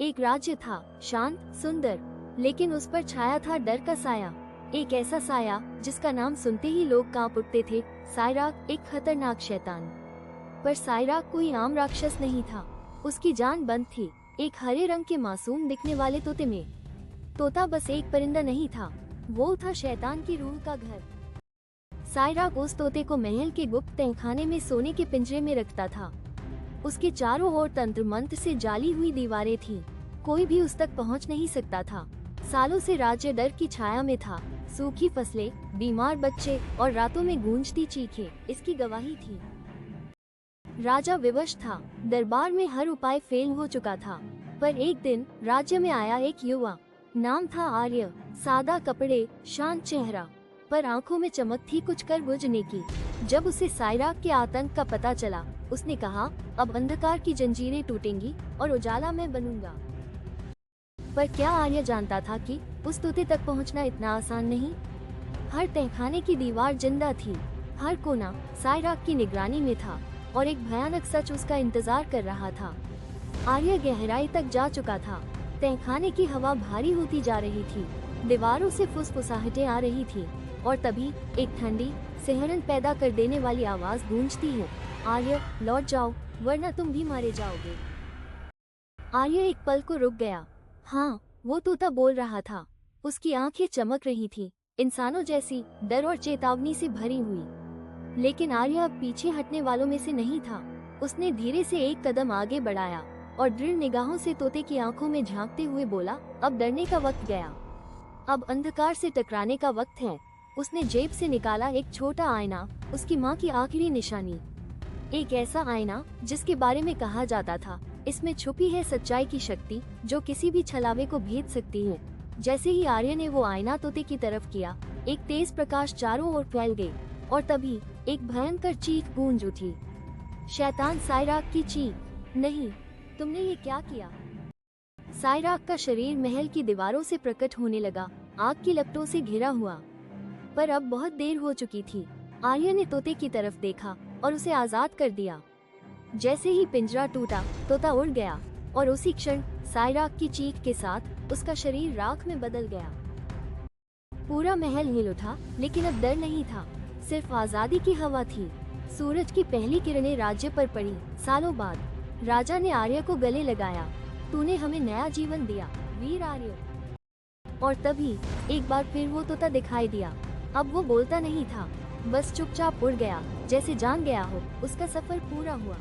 एक राज्य था, शांत, सुंदर, लेकिन उस पर छाया था डर का साया। एक ऐसा साया जिसका नाम सुनते ही लोग कांप उठते थे, सायराक, एक खतरनाक शैतान। पर सायराक कोई आम राक्षस नहीं था, उसकी जान बंद थी एक हरे रंग के मासूम दिखने वाले तोते में। तोता बस एक परिंदा नहीं था, वो था शैतान की रूह का घर। सायराक उस तोते को महल के गुप्त तहखाने में सोने के पिंजरे में रखता था। उसके चारों ओर तंत्र मंत्र से जाली हुई दीवारें थीं, कोई भी उस तक पहुंच नहीं सकता था। सालों से राज्य डर की छाया में था, सूखी फसलें, बीमार बच्चे और रातों में गूंजती चीखें इसकी गवाही थी। राजा विवश था, दरबार में हर उपाय फेल हो चुका था। पर एक दिन राज्य में आया एक युवा, नाम था आर्य। सादा कपड़े, शांत चेहरा, पर आंखों में चमक थी कुछ कर गुजरने की। जब उसे सायराक के आतंक का पता चला, उसने कहा, अब अंधकार की जंजीरें टूटेंगी और उजाला मैं बनूंगा। पर क्या आर्य जानता था कि उस तोते तक पहुंचना इतना आसान नहीं। हर तहखाने की दीवार जिंदा थी, हर कोना सायराक की निगरानी में था और एक भयानक सच उसका इंतजार कर रहा था। आर्य गहराई तक जा चुका था, तहखाने की हवा भारी होती जा रही थी, दीवारों से फुसफुसाहटें आ रही थी और तभी एक ठंडी, सिहरन पैदा कर देने वाली आवाज गूंजती है, आर्य, लौट जाओ वरना तुम भी मारे जाओगे। आर्य एक पल को रुक गया। हाँ, वो तोता बोल रहा था। उसकी आंखें चमक रही थी, इंसानों जैसी, डर और चेतावनी से भरी हुई। लेकिन आर्य अब पीछे हटने वालों में से नहीं था। उसने धीरे से एक कदम आगे बढ़ाया और दृढ़ निगाहों से तोते की आंखों में झांकते हुए बोला, अब डरने का वक्त गया, अब अंधकार से टकराने का वक्त है। उसने जेब से निकाला एक छोटा आईना, उसकी माँ की आखिरी निशानी। एक ऐसा आईना जिसके बारे में कहा जाता था, इसमें छुपी है सच्चाई की शक्ति जो किसी भी छलावे को भेद सकती है। जैसे ही आर्य ने वो आईना तोते की तरफ किया, एक तेज प्रकाश चारों ओर फैल गई और तभी एक भयंकर चीख गूंज उठी। शैतान सायराक की चीख, नहीं, तुमने ये क्या किया। सायराक का शरीर महल की दीवारों से प्रकट होने लगा, आग की लपटों से घिरा हुआ। पर अब बहुत देर हो चुकी थी। आर्य ने तोते की तरफ देखा और उसे आजाद कर दिया। जैसे ही पिंजरा टूटा, तोता उड़ गया और उसी क्षण सायराक की चीख के साथ उसका शरीर राख में बदल गया। पूरा महल हिल उठा, लेकिन अब डर नहीं था, सिर्फ आजादी की हवा थी। सूरज की पहली किरणें राज्य पर पड़ी। सालों बाद राजा ने आर्य को गले लगाया, तूने हमें नया जीवन दिया, वीर आर्य। और तभी एक बार फिर वो तोता दिखाई दिया। अब वो बोलता नहीं था, बस चुपचाप उड़ गया, जैसे जान गया हो उसका सफर पूरा हुआ।